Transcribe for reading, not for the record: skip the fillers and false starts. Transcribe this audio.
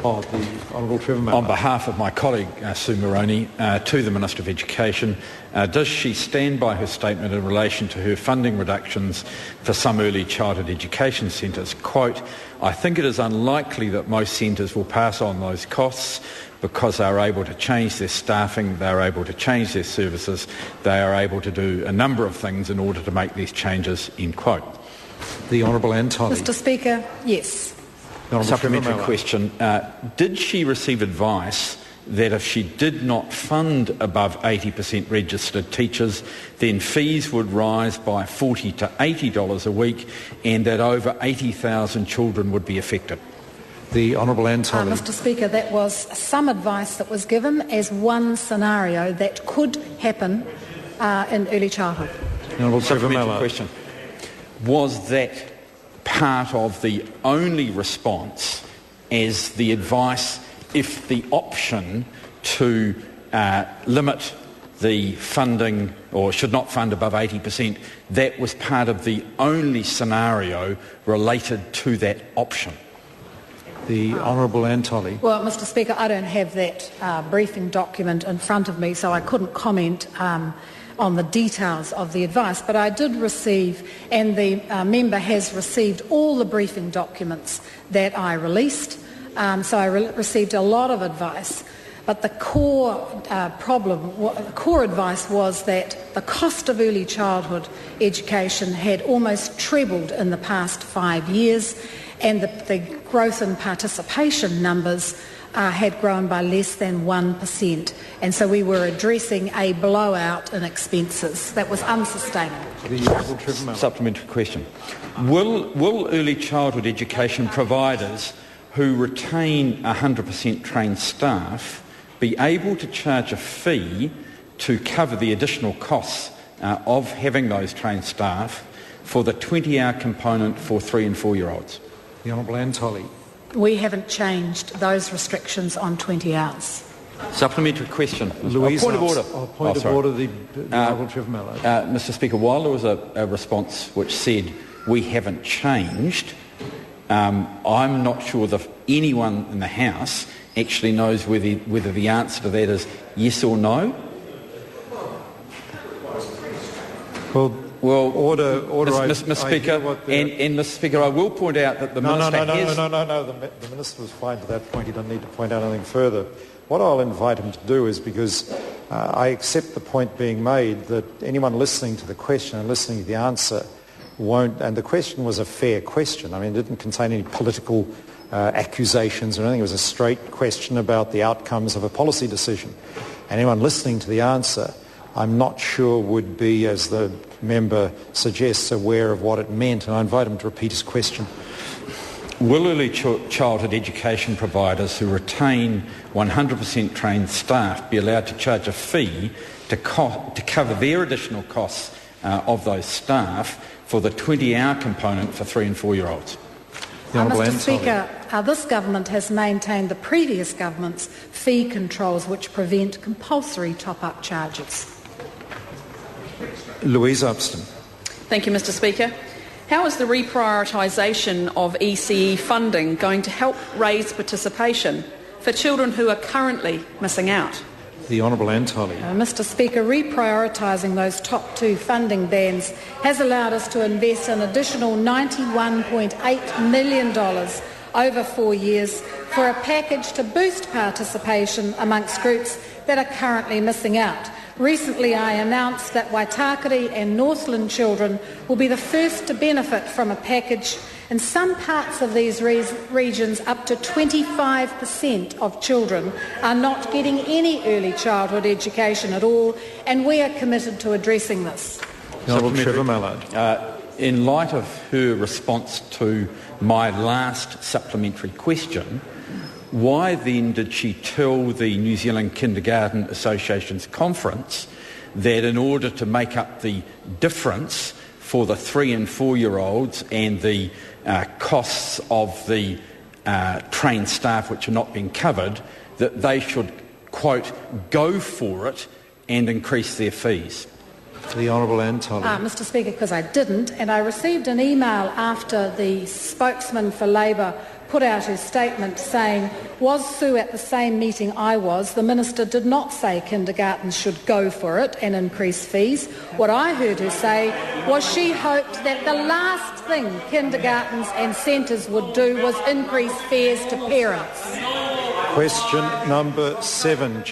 Oh, the Honourable Trevor Mallard. On behalf of my colleague Sue Moroney, to the Minister of Education, does she stand by her statement in relation to her funding reductions for some early childhood education centres? Quote, "I think it is unlikely that most centres will pass on those costs because they are able to change their staffing, they are able to change their services, they are able to do a number of things in order to make these changes," end quote. The Honourable Anne Tolley. Mr Speaker, yes. Supplementary question. Did she receive advice that if she did not fund above 80% registered teachers, then fees would rise by $40 to $80 a week and that over 80,000 children would be affected? The Honourable Anne Tolley. Mr Speaker, that was some advice that was given as one scenario that could happen in early childhood. Honourable Trevor Mallard. Question. Was that part of the only response as the advice if the option to limit the funding or should not fund above 80%, that was part of the only scenario related to that option? The Honourable Anne Tolley. Well, Mr Speaker, I don't have that briefing document in front of me, so I couldn't comment on the details of the advice, but I did receive, and the member has received, all the briefing documents that I released, so I received a lot of advice, but the core core advice was that the cost of early childhood education had almost trebled in the past 5 years, and the growth in participation numbers had grown by less than 1%, and so we were addressing a blowout in expenses that was unsustainable. Supplementary question. Will early childhood education providers who retain 100% trained staff be able to charge a fee to cover the additional costs of having those trained staff for the 20-hour component for 3 and 4-year-olds? The Honourable Anne Tolley. We haven't changed those restrictions on 20 hours. Supplementary question. Louise, point of order. Point of order, the Honourable Trevor Mallard. Mr Speaker, while there was a response which said we haven't changed, I'm not sure that anyone in the House actually knows whether the answer to that is yes or no. Well, order. Mr. Speaker, and Mr. Speaker, I will point out that the Minister has... No. The Minister was fine to that point. He doesn't need to point out anything further. What I'll invite him to do is, because I accept the point being made that anyone listening to the question and listening to the answer won't... And the question was a fair question. I mean, it didn't contain any political accusations or anything. It was a straight question about the outcomes of a policy decision. Anyone listening to the answer, I'm not sure would be, as the member suggests, aware of what it meant, and I invite him to repeat his question. Will early childhood education providers who retain 100% trained staff be allowed to charge a fee to cover their additional costs of those staff for the 20-hour component for 3 and 4-year-olds? Mr Speaker, this government has maintained the previous government's fee controls which prevent compulsory top-up charges. Louise Upston. Thank you, Mr Speaker. How is the reprioritisation of ECE funding going to help raise participation for children who are currently missing out? The Honourable Anne Tolley. Mr Speaker, reprioritising those top 2 funding bands has allowed us to invest an additional $91.8 million over 4 years for a package to boost participation amongst groups that are currently missing out. Recently, I announced that Waitakere and Northland children will be the first to benefit from a package. In some parts of these regions, up to 25% of children are not getting any early childhood education at all, and we are committed to addressing this. Honourable Trevor Mallard. In light of her response to my last supplementary question, why then did she tell the New Zealand Kindergarten Association's conference that in order to make up the difference for the 3 and 4-year-olds and the costs of the trained staff which are not being covered, that they should, quote, go for it and increase their fees? The Honourable Anne Tolley. Mr Speaker, because I didn't, and I received an email after the spokesman for Labour put out her statement saying, was Sue at the same meeting I was? The Minister did not say kindergartens should go for it and increase fees. What I heard her say was she hoped that the last thing kindergartens and centres would do was increase fares to parents. Question number 7.